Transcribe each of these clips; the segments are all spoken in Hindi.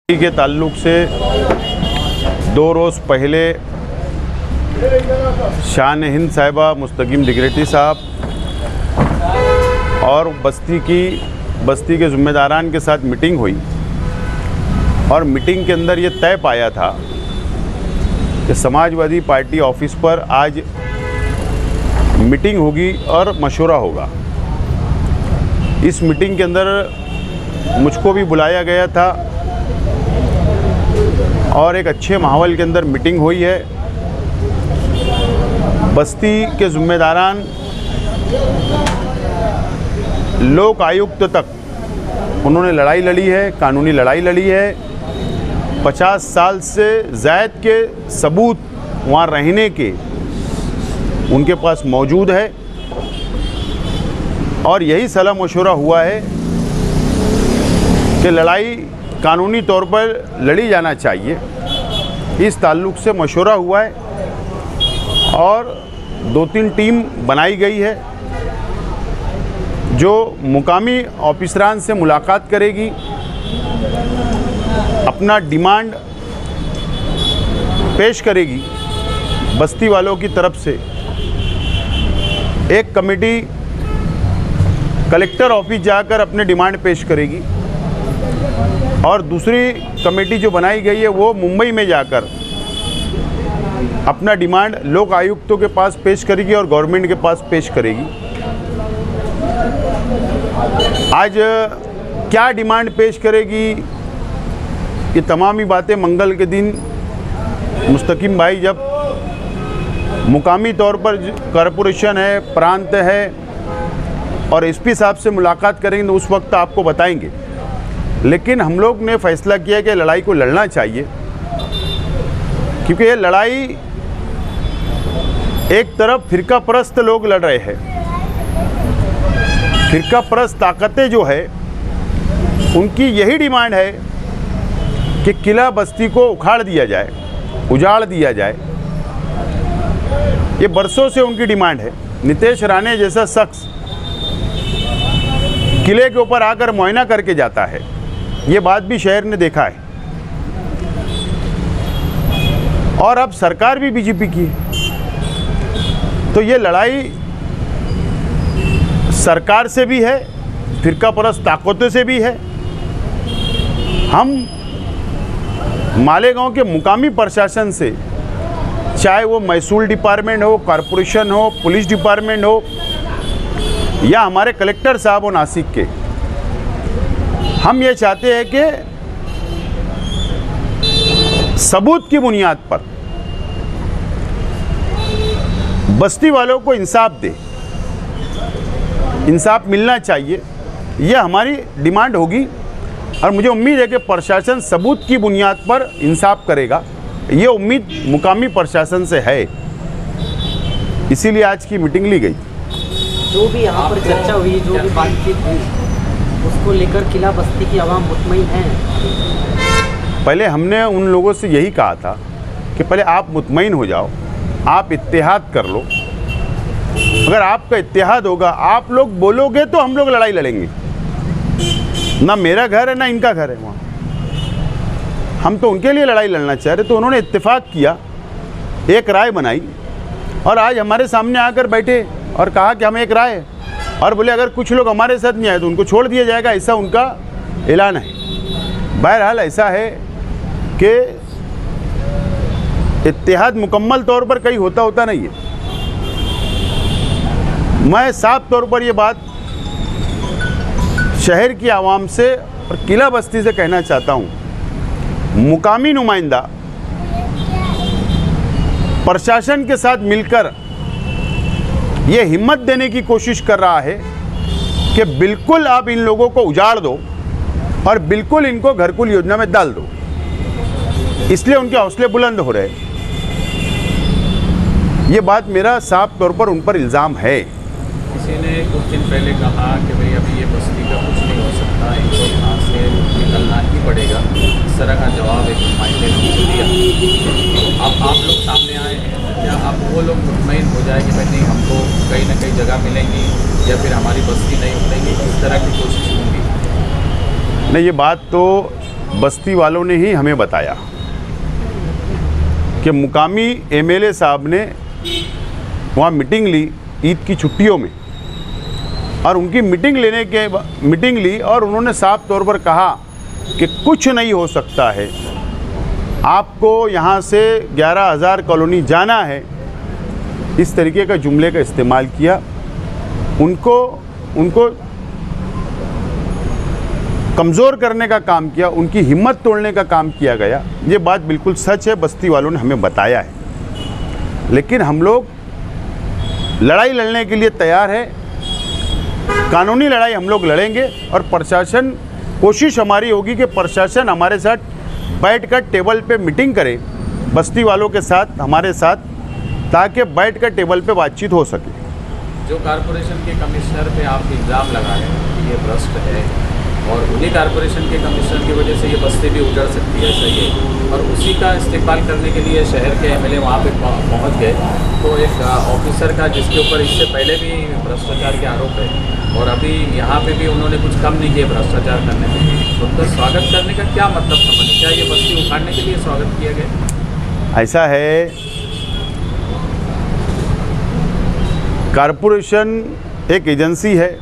के ताल्लुक से 2 रोज़ पहले शान हिंद साहिबा मुस्तकीम दिगरेटी साहब और बस्ती के ज़िम्मेदारान के साथ मीटिंग हुई और मीटिंग के अंदर ये तय पाया था कि समाजवादी पार्टी ऑफिस पर आज मीटिंग होगी और मशवरा होगा। इस मीटिंग के अंदर मुझको भी बुलाया गया था और एक अच्छे माहौल के अंदर मीटिंग हुई है। बस्ती के ज़िम्मेदारान लोक आयुक्त तक उन्होंने लड़ाई लड़ी है, कानूनी लड़ाई लड़ी है। 50 साल से ज़ायद के सबूत वहाँ रहने के उनके पास मौजूद है और यही सलाह मशवरा हुआ है कि लड़ाई कानूनी तौर पर लड़ी जाना चाहिए। इस ताल्लुक़ से मशवरा हुआ है और 2-3 टीम बनाई गई है जो मुकामी ऑफिसरान से मुलाकात करेगी, अपना डिमांड पेश करेगी। बस्ती वालों की तरफ से एक कमेटी कलेक्टर ऑफिस जाकर अपने डिमांड पेश करेगी और दूसरी कमेटी जो बनाई गई है वो मुंबई में जाकर अपना डिमांड लोक आयुक्तों के पास पेश करेगी और गवर्नमेंट के पास पेश करेगी। आज क्या डिमांड पेश करेगी, ये तमाम ही बातें मंगल के दिन मुस्तकीम भाई जब मुकामी तौर पर कॉरपोरेशन है, प्रांत है और एसपी साहब से मुलाकात करेंगे तो उस वक्त आपको बताएंगे। लेकिन हम लोग ने फैसला किया कि लड़ाई को लड़ना चाहिए क्योंकि ये लड़ाई एक तरफ फ़िरका परस्त लोग लड़ रहे हैं। फ़िरका परस्त ताकतें जो है उनकी यही डिमांड है कि किला बस्ती को उखाड़ दिया जाए, उजाड़ दिया जाए। ये बरसों से उनकी डिमांड है। नितेश राणे जैसा शख्स किले के ऊपर आकर मुआयना करके जाता है, ये बात भी शहर ने देखा है। और अब सरकार भी बीजेपी की है, तो ये लड़ाई सरकार से भी है, फ़िरका परस्त ताकतों से भी है। हम मालेगांव के मुकामी प्रशासन से, चाहे वो महसूल डिपार्टमेंट हो, कॉरपोरेशन हो, पुलिस डिपार्टमेंट हो या हमारे कलेक्टर साहब हो नासिक के, हम ये चाहते हैं कि सबूत की बुनियाद पर बस्ती वालों को इंसाफ दे, इंसाफ मिलना चाहिए। यह हमारी डिमांड होगी और मुझे उम्मीद है कि प्रशासन सबूत की बुनियाद पर इंसाफ करेगा। ये उम्मीद मुकामी प्रशासन से है, इसीलिए आज की मीटिंग ली गई। जो भी यहाँ पर चर्चा हुई, जो भी बातचीत हुई, उसको लेकर किला बस्ती की आवाम मुतमईन है। पहले हमने उन लोगों से यही कहा था कि पहले आप मुतमईन हो जाओ, आप इत्तेहाद कर लो। अगर आपका इत्तेहाद होगा, आप लोग बोलोगे तो हम लोग लड़ाई लड़ेंगे। ना मेरा घर है ना इनका घर है वहाँ, हम तो उनके लिए लड़ाई लड़ना चाह रहे। तो उन्होंने इत्तेफाक किया, एक राय बनाई और आज हमारे सामने आकर बैठे और कहा कि हम एक राय है और बोले अगर कुछ लोग हमारे साथ नहीं आए तो उनको छोड़ दिया जाएगा, ऐसा उनका ऐलान है। बहरहाल ऐसा है कि इत्तेहाद मुकम्मल तौर पर कहीं होता नहीं है। मैं साफ तौर पर ये बात शहर की आवाम से और किला बस्ती से कहना चाहता हूँ, मुकामी नुमाइंदा प्रशासन के साथ मिलकर ये हिम्मत देने की कोशिश कर रहा है कि बिल्कुल आप इन लोगों को उजाड़ दो और बिल्कुल इनको घरकुल योजना में डाल दो। इसलिए उनके हौसले बुलंद हो रहे हैं। ये बात मेरा साफ तौर पर उन पर इल्ज़ाम है। किसी ने कुछ दिन पहले कहा कि भाई अभी ये बस्ती का कुछ नहीं हो सकता, इनको यहाँ से निकलना ही पड़ेगा। इस तरह का जवाब एक नुमाइंदे ने दिया। अब आप लोग सामने आए हैं, क्या आप वो लोग मुतमईन हो जाए कि भाई नहीं हमको कहीं ना कहीं जगह मिलेंगी या फिर हमारी बस्ती नहीं उठेगी, इस तरह की कोशिश होंगी? नहीं, ये बात तो बस्ती वालों ने ही हमें बताया कि मुकामी एमएलए साहब ने वहाँ मीटिंग ली ईद की छुट्टियों में, और उनकी मीटिंग ली और उन्होंने साफ तौर पर कहा कि कुछ नहीं हो सकता है, आपको यहाँ से 11,000 कॉलोनी जाना है। इस तरीके का जुमले का इस्तेमाल किया, उनको कमज़ोर करने का काम किया, उनकी हिम्मत तोड़ने का काम किया गया। ये बात बिल्कुल सच है, बस्ती वालों ने हमें बताया है। लेकिन हम लोग लड़ाई लड़ने के लिए तैयार है, कानूनी लड़ाई हम लोग लड़ेंगे, और प्रशासन, कोशिश हमारी होगी कि प्रशासन हमारे साथ बैठकर टेबल पे मीटिंग करे, बस्ती वालों के साथ, हमारे साथ, ताकि बैठकर टेबल पे बातचीत हो सके। जो कारपोरेशन के कमिश्नर पे आप इल्ज़ाम लगा रहे हैं कि ये भ्रष्ट है और उन्हीं कारपोरेशन के कमिश्नर की वजह से ये बस्ती भी उजड़ सकती है, सही है, और उसी का इस्तेमाल करने के लिए शहर के एमएलए वहाँ पे पहुँच गए, तो एक ऑफिसर का जिसके ऊपर इससे पहले भी भ्रष्टाचार के आरोप है और अभी यहाँ पे भी उन्होंने कुछ कम नहीं किया भ्रष्टाचार करने में, तो उनका स्वागत करने का क्या मतलब समझ, क्या ये बस्ती उखाड़ने के लिए स्वागत किया गया? ऐसा है, कारपोरेशन एक एजेंसी है,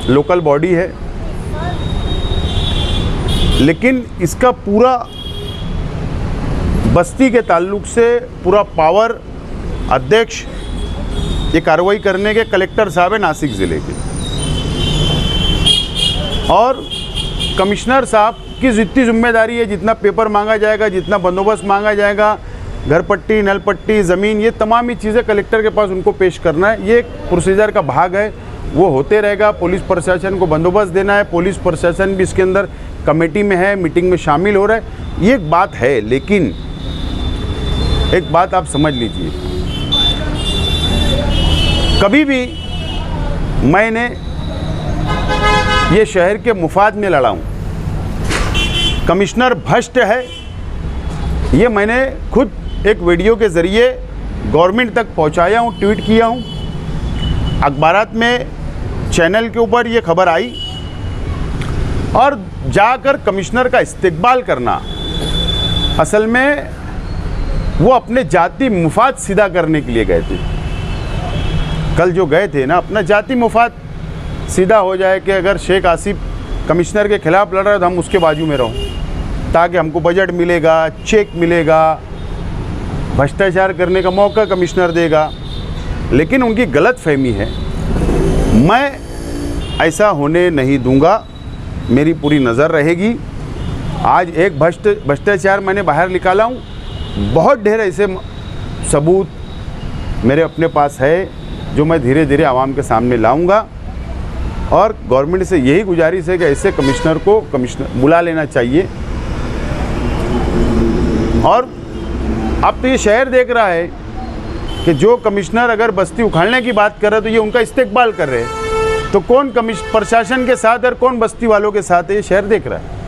लोकल बॉडी है, लेकिन इसका पूरा बस्ती के ताल्लुक से पूरा पावर अध्यक्ष ये कार्रवाई करने के कलेक्टर साहब है नासिक ज़िले के, और कमिश्नर साहब की जितनी जिम्मेदारी है, जितना पेपर मांगा जाएगा, जितना बंदोबस्त मांगा जाएगा, घर पट्टी, नल पट्टी, ज़मीन, ये तमाम ही चीज़ें कलेक्टर के पास उनको पेश करना है। ये एक प्रोसीजर का भाग है, वो होते रहेगा। पुलिस प्रशासन को बंदोबस्त देना है, पुलिस प्रशासन भी इसके अंदर कमेटी में है, मीटिंग में शामिल हो रहा है, ये एक बात है। लेकिन एक बात आप समझ लीजिए, कभी भी मैंने ये शहर के मुफाद में लड़ा हूँ, कमिश्नर भ्रष्ट है, ये मैंने खुद एक वीडियो के ज़रिए गवर्नमेंट तक पहुँचाया हूँ, ट्वीट किया हूँ, अखबारात में, चैनल के ऊपर ये खबर आई, और जाकर कमिश्नर का इस्तेकबाल करना, असल में वो अपने जाति मुफाद सीधा करने के लिए गए थे। कल जो गए थे ना, अपना जाति मुफाद सीधा हो जाए कि अगर शेख आसिफ कमिश्नर के ख़िलाफ़ लड़ रहा है तो हम उसके बाजू में रहो, ताकि हमको बजट मिलेगा, चेक मिलेगा, भ्रष्टाचार करने का मौका कमिश्नर देगा। लेकिन उनकी गलत फहमी है, मैं ऐसा होने नहीं दूंगा, मेरी पूरी नज़र रहेगी। आज एक भ्रष्टाचार मैंने बाहर निकाला हूँ, बहुत ढेर ऐसे सबूत मेरे अपने पास है जो मैं धीरे धीरे आवाम के सामने लाऊंगा, और गवर्नमेंट से यही गुजारिश है कि ऐसे कमिश्नर को बुला लेना चाहिए। और अब तो ये शहर देख रहा है कि जो कमिश्नर अगर बस्ती उखाड़ने की बात कर रहे तो ये उनका इस्तेकबाल कर रहे हैं, तो कौन प्रशासन के साथ और कौन बस्ती वालों के साथ है, ये शहर देख रहा है।